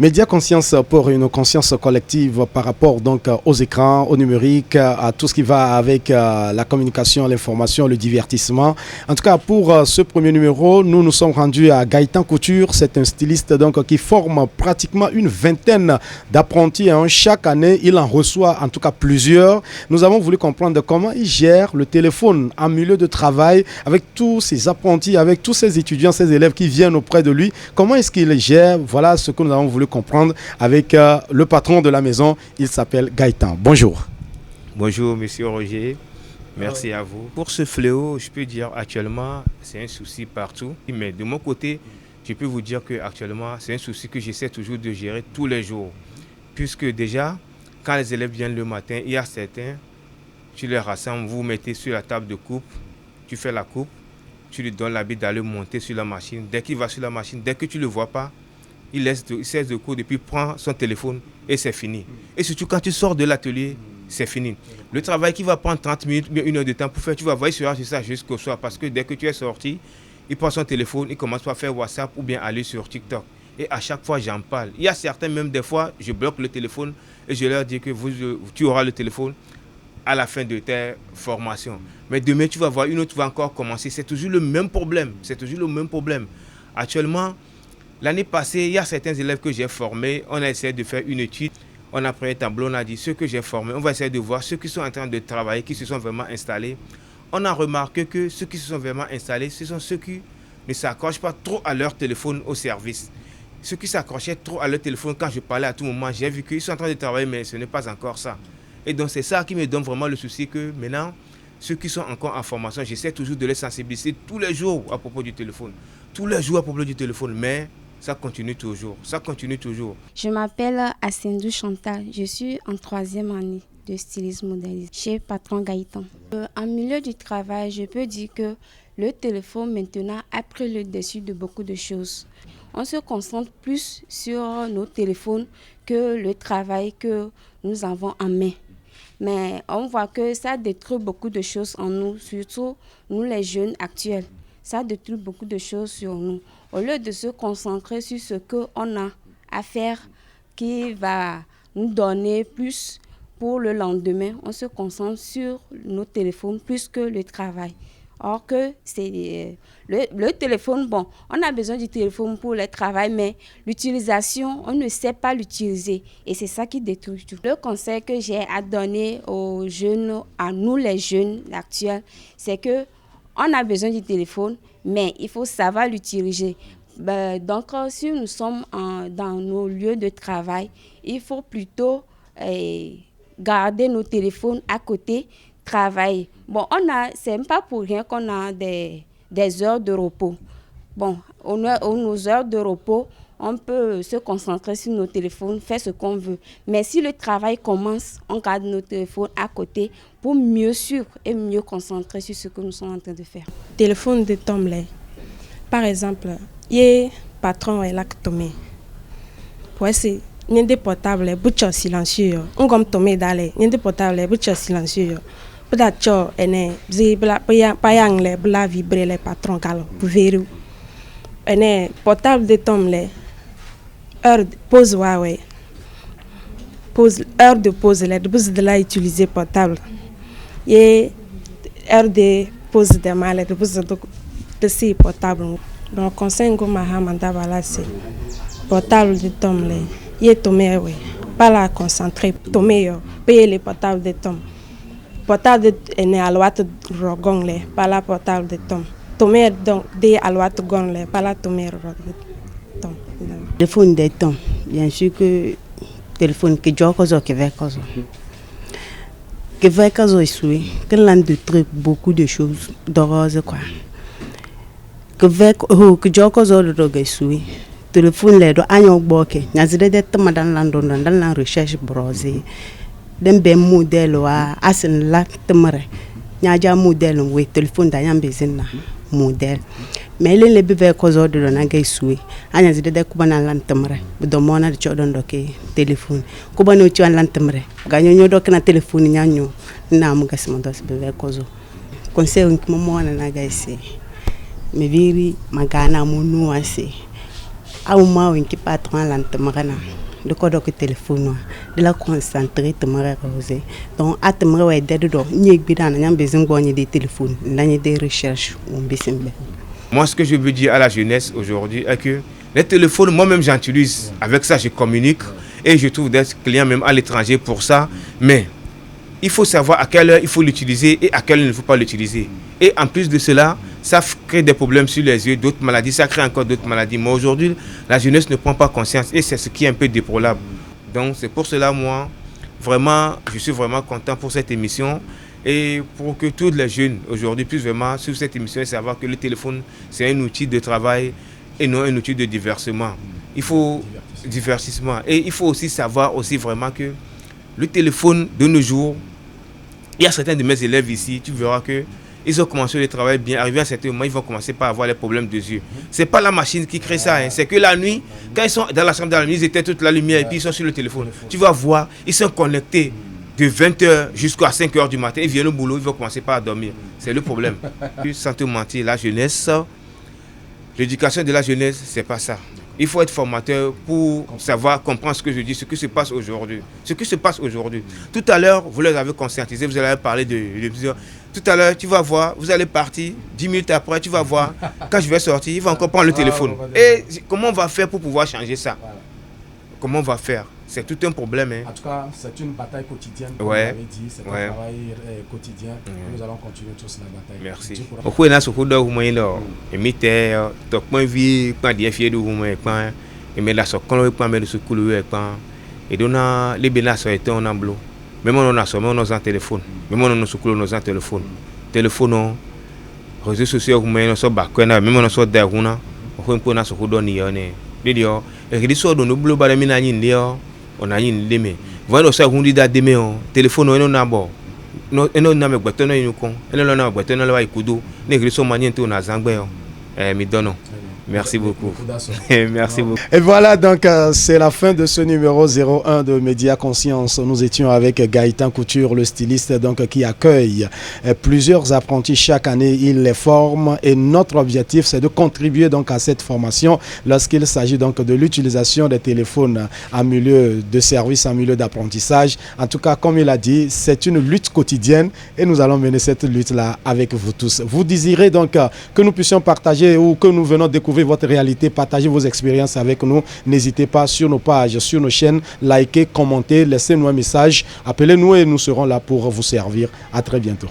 Média Conscience pour une conscience collective par rapport donc aux écrans, au numérique, à tout ce qui va avec la communication, l'information, le divertissement. En tout cas, pour ce premier numéro, nous nous sommes rendus à Gaëtan Couture. C'est un styliste donc qui forme pratiquement une vingtaine d'apprentis. Chaque année, il en reçoit en tout cas plusieurs. Nous avons voulu comprendre comment il gère le téléphone en milieu de travail avec tous ces apprentis, avec tous ces étudiants, ces élèves qui viennent auprès de lui. Comment est-ce qu'il gère? Voilà ce que nous avons voulu comprendre avec le patron de la maison. Il s'appelle Gaëtan. Bonjour. Bonjour monsieur Roger, merci à vous. Pour ce fléau, je peux dire actuellement c'est un souci partout. Mais de mon côté, je peux vous dire que actuellement c'est un souci que j'essaie toujours de gérer tous les jours. Puisque déjà, quand les élèves viennent le matin, il y a certains, tu les rassembles, vous mettez sur la table de coupe, tu fais la coupe, tu lui donnes l'habit d'aller monter sur la machine. Dès qu'il va sur la machine, dès que tu ne le vois pas, il cesse de coudre et puis prend son téléphone et c'est fini. Et surtout quand tu sors de l'atelier, c'est fini. Le travail qui va prendre 30 minutes, bien 1 heure de temps pour faire, tu vas voir, il sera sur ça jusqu'au soir. Parce que dès que tu es sorti, il prend son téléphone, il commence par faire WhatsApp ou bien aller sur TikTok. Et à chaque fois, j'en parle. Il y a certains, même des fois, je bloque le téléphone et je leur dis que tu auras le téléphone à la fin de tes formations. Mais demain, tu vas voir, une autre va encore commencer. C'est toujours le même problème. Actuellement, l'année passée, il y a certains élèves que j'ai formés. On a essayé de faire une étude. On a pris un tableau, on a dit ceux que j'ai formés. On va essayer de voir ceux qui sont en train de travailler, qui se sont vraiment installés. On a remarqué que ceux qui se sont vraiment installés, ce sont ceux qui ne s'accrochent pas trop à leur téléphone au service. Ceux qui s'accrochaient trop à leur téléphone, quand je parlais à tout moment, j'ai vu qu'ils sont en train de travailler, mais ce n'est pas encore ça. Et donc c'est ça qui me donne vraiment le souci que maintenant, ceux qui sont encore en formation, j'essaie toujours de les sensibiliser tous les jours à propos du téléphone. Tous les jours à propos du téléphone, mais ça continue toujours. Je m'appelle Ascendou Chantal, je suis en 3e année de stylisme modéliste chez Patron Gaëtan. En milieu du travail, je peux dire que le téléphone maintenant a pris le dessus de beaucoup de choses. On se concentre plus sur nos téléphones que le travail que nous avons en main. Mais on voit que ça détruit beaucoup de choses en nous, surtout nous les jeunes actuels. Ça détruit beaucoup de choses sur nous. Au lieu de se concentrer sur ce qu'on a à faire qui va nous donner plus pour le lendemain, on se concentre sur nos téléphones plus que le travail. Or que c'est le téléphone, bon, on a besoin du téléphone pour le travail, mais l'utilisation, on ne sait pas l'utiliser. Et c'est ça qui détruit tout. Le conseil que j'ai à donner aux jeunes, à nous les jeunes actuels, c'est que on a besoin du téléphone, mais il faut savoir l'utiliser. Donc, si nous sommes dans nos lieux de travail, il faut plutôt garder nos téléphones à côté, travailler. Bon, c'est même pas pour rien qu'on a des heures de repos. Bon, nos heures de repos, on peut se concentrer sur nos téléphones, faire ce qu'on veut. Mais si le travail commence, on garde nos téléphones à côté pour mieux suivre et mieux concentrer sur ce que nous sommes en train de faire. Téléphone de Tom, par exemple, il y a patron et l'actomé. Pour essayer, il y a des portables, bouchons silencieux. On comme tomber d'aller, il y a des portables, bouchons silencieux. Peut-être que les payants les vibrer les patrons car pour verrou. Les portables de Tom heure de pause heure de pause de la utiliser portable. Et heure de pause de mal de pause de ces portables. Donc conseil que Mahamanda voilà c'est portable de Tom il est tombé pas la concentrer tomber payer les portables de Tom. Portable de à l'ouate rogon pas la portable de Tom. Tomber donc des à l'ouate gon pas la tomber Tom. Téléphone de Tom, bien sûr que téléphone que j'ai encore que veut cause. Que veut cause ici, que l'un de trucs beaucoup de choses d'horreur quoi. Que veut que j'ai encore de drogue ici. Téléphone les do agnon boké, n'azide de tama dans la recherche browser. Dem be modèle wa asen la temere. Nyaja modèle we téléphone da yambe zinna modèle. Mais les bébés cause de la nagay soui. Anya zide de kubana lantemre. Do mona de chodon doké téléphone. Kubano chi an lantemre. Ganyo nyo dok na téléphone nyanyo. Na mu gasimo dos bébé cause. Conseil qui mo na nagay se. Me viri magana mu nuance. à un moment où qui patron lentement de quoi donc téléphone de la concentrer te me reposer donc à te me ouais dedans ni bidana nyam besoin gagner des téléphones l'année des recherches ou bisimbe. Moi ce que je veux dire à la jeunesse aujourd'hui est que les téléphones moi-même j'utilise, avec ça je communique et je trouve des clients même à l'étranger pour ça, mais il faut savoir à quelle heure il faut l'utiliser et à quelle heure il ne faut pas l'utiliser. Et en plus de cela, ça crée des problèmes sur les yeux, d'autres maladies, ça crée encore d'autres maladies. Mais aujourd'hui, la jeunesse ne prend pas conscience et c'est ce qui est un peu déplorable. Donc c'est pour cela, moi, vraiment, je suis vraiment content pour cette émission et pour que tous les jeunes aujourd'hui puissent vraiment suivre cette émission et savoir que le téléphone, c'est un outil de travail et non un outil de divertissement. Il faut divertissement. Et il faut aussi savoir aussi vraiment que le téléphone de nos jours, il y a certains de mes élèves ici, tu verras que ils ont commencé le travail bien, arrivé à un certain moment, ils vont commencer par avoir les problèmes de yeux. Ce n'est pas la machine qui crée ça, hein. C'est que la nuit, quand ils sont dans la chambre d'amis, ils étaient toute la lumière et puis ils sont sur le téléphone. Tu vas voir, ils sont connectés de 20h jusqu'à 5h du matin, ils viennent au boulot, ils vont commencer par dormir. C'est le problème. Puis, sans te mentir, la jeunesse, l'éducation de la jeunesse, c'est pas ça. Il faut être formateur pour savoir, comprendre ce que je dis, ce qui se passe aujourd'hui. Ce qui se passe aujourd'hui. Tout à l'heure, vous les avez conscientisés, vous allez parler de... Tout à l'heure, tu vas voir, vous allez partir, 10 minutes après, tu vas voir, quand je vais sortir, il va encore prendre le téléphone. Et comment on va faire pour pouvoir changer ça? Comment on va faire? C'est tout un problème. Hein. En tout cas, c'est une bataille quotidienne, comme ouais. vous l'avez dit. C'est un travail quotidien. Nous allons continuer tous la bataille. Merci. Pourquoi il y a ce coup de roumain là? Et mettez, donc moi vie, quand il y a fier de roumain, et mais là, ce qu'on a pas mis de ce coup de et donc les bénas sont été en amblo. Même on a sommé nos en téléphone. Même on a ce coup nos en téléphone. Téléphone, réseaux sociaux roumains, sont bakouena, même on a sorti d'aruna. On peut na ce coup d'on y en est. D'ailleurs, et qui sont dans nos blocs de minani on a une demi. Voilà ça on dit d'admer téléphone on a bon. Non na me gbeto na yunko. Eno na gbeto na la ikudo. Negri so maniente on a zangbe mi donno. Merci beaucoup. Merci beaucoup. Et voilà, donc c'est la fin de ce numéro 01 de Média Conscience. Nous étions avec Gaëtan Couture, le styliste donc, qui accueille plusieurs apprentis chaque année. Il les forme et notre objectif, c'est de contribuer donc à cette formation lorsqu'il s'agit donc de l'utilisation des téléphones en milieu de service, en milieu d'apprentissage. En tout cas, comme il a dit, c'est une lutte quotidienne et nous allons mener cette lutte-là avec vous tous. Vous désirez donc que nous puissions partager ou que nous venons découvrir votre réalité, partagez vos expériences avec nous. N'hésitez pas sur nos pages, sur nos chaînes, likez, commentez, laissez-nous un message, appelez-nous et nous serons là pour vous servir. À très bientôt.